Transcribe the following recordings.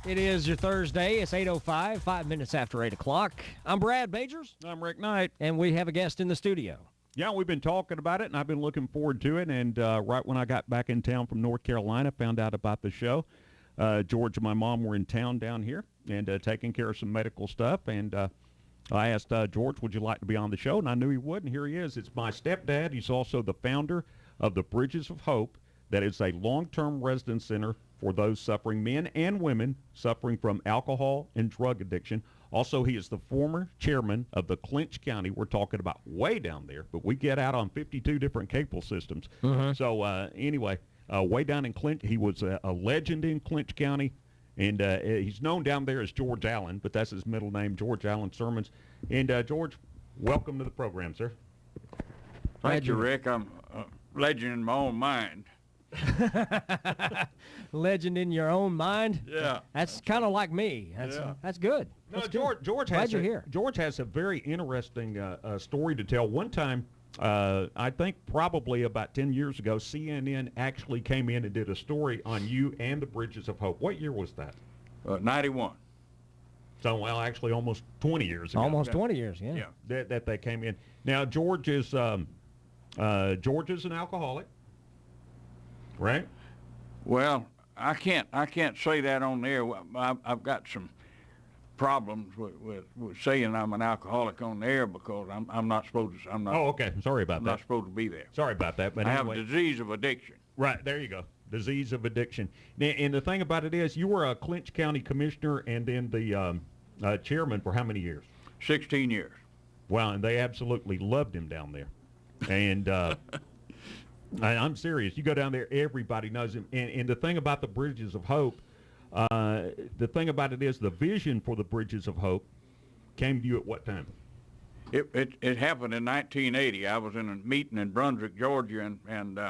It is your Thursday. It's 8:05, 5 minutes after 8 o'clock. I'm Brad Majors. I'm Rick Knight. And we have a guest in the studio. Yeah, we've been talking about it, and I've been looking forward to it. And right when I got back in town from North Carolina, found out about the show. George and my mom were in town down here and taking care of some medical stuff. And I asked George, would you like to be on the show? And I knew he would, and here he is. It's my stepdad. He's also the founder of the Bridges of Hope. That is a long-term residence center for those suffering, men and women, suffering from alcohol and drug addiction. Also, he is the former chairman of the Clinch County. We're talking about way down there, but we get out on 52 different cable systems. Mm-hmm. So anyway, way down in Clinch, he was a legend in Clinch County, and he's known down there as George Allen, but that's his middle name, George Allen Sirmans. And George, welcome to the program, sir. Thank you, Rick. I'm a legend in my own mind. Legend in your own mind. Yeah, that's kind of like me. That's good. No, That's George Glad has you're here. George has a very interesting story to tell. One time, I think probably about 10 years ago, CNN actually came in and did a story on you and the Bridges of Hope. What year was that? 91. So, well, actually almost 20 years ago. Almost 20 years, yeah. That they came in. Now, George is an alcoholic. Right. Well, I can't say that on the air. I've got some problems with saying I'm an alcoholic on the air because I'm not supposed to. I'm not. Oh, okay. Sorry about I'm that. not supposed to be there. Sorry about that. But I anyway. have a disease of addiction. Right. There you go. Disease of addiction. And the thing about it is, you were a Clinch County commissioner and then the chairman for how many years? 16 years. Wow. And they absolutely loved him down there. And I'm serious. You go down there, everybody knows him. And the thing about the Bridges of Hope, the thing about it is the vision for the Bridges of Hope came to you at what time? It happened in 1980. I was in a meeting in Brunswick, Georgia, and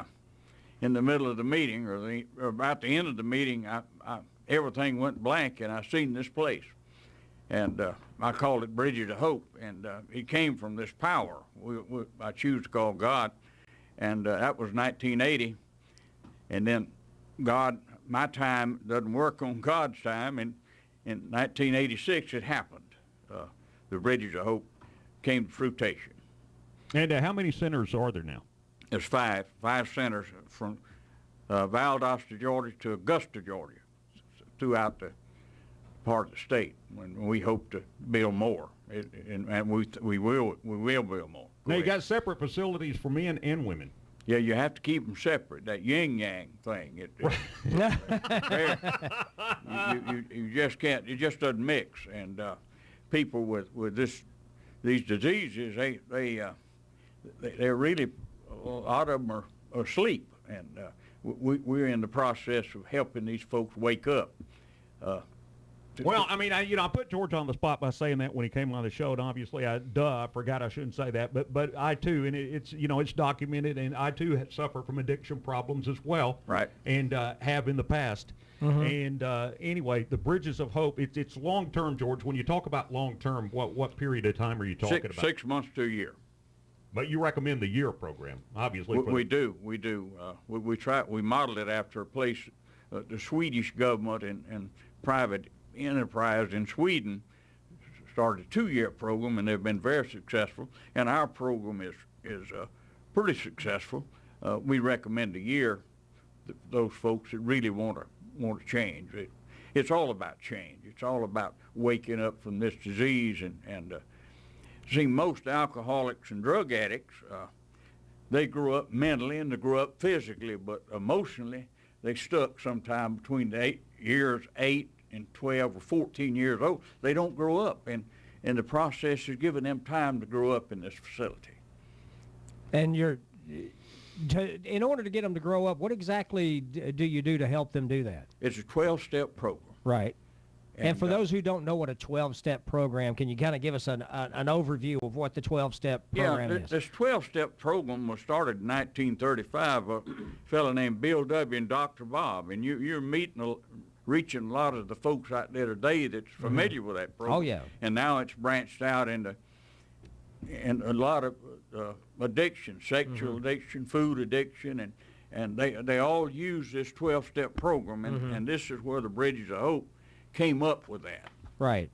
in the middle of the meeting, or about the end of the meeting, everything went blank, and I seen this place. And I called it Bridges of Hope, and it came from this power I choose to call God. And that was 1980. And then God, my time doesn't work on God's time. And in 1986, it happened. The Bridges of Hope came to fruition. And how many centers are there now? There's five centers from Valdosta, Georgia to Augusta, Georgia, throughout the part of the state. When we hope to build more, and we will build more. Now, you got separate facilities for men and women. Yeah, you have to keep them separate. That yin-yang thing. You just can't. It just doesn't mix. And people with these diseases, they're really, a lot of them are asleep. And we're in the process of helping these folks wake up. Well, I mean, I put George on the spot by saying that when he came on the show, and obviously, I forgot I shouldn't say that, but I too, and it's documented, and I too suffer from addiction problems as well, right? And have in the past. Mm-hmm. And anyway, the Bridges of Hope, it's long term, George. When you talk about long term, what period of time are you talking about? 6 months to a year. But you recommend the year program, obviously. We do. We modeled it after a place, the Swedish government and private enterprise in Sweden started a 2-year program, and they've been very successful. And our program is pretty successful. We recommend a year. Those folks that really want to change. It's all about change. It's all about waking up from this disease. And see, most alcoholics and drug addicts, they grew up mentally and they grew up physically, but emotionally they stuck sometime between the 8 and 12 or 14 years old. They don't grow up, and the process is giving them time to grow up in this facility. And in order to get them to grow up, what exactly do you do to help them do that? It's a 12-step program. Right. And for those who don't know what a 12-step program, can you kind of give us an overview of what the 12-step program is? This 12-step program was started in 1935. A fellow named Bill W. and Dr. Bob, and you're reaching a lot of the folks out there today that's familiar with that program. Oh, yeah. And now it's branched out into a lot of addiction, sexual addiction, food addiction, and they all use this 12-step program, and this is where the Bridges of Hope came up with that. Right.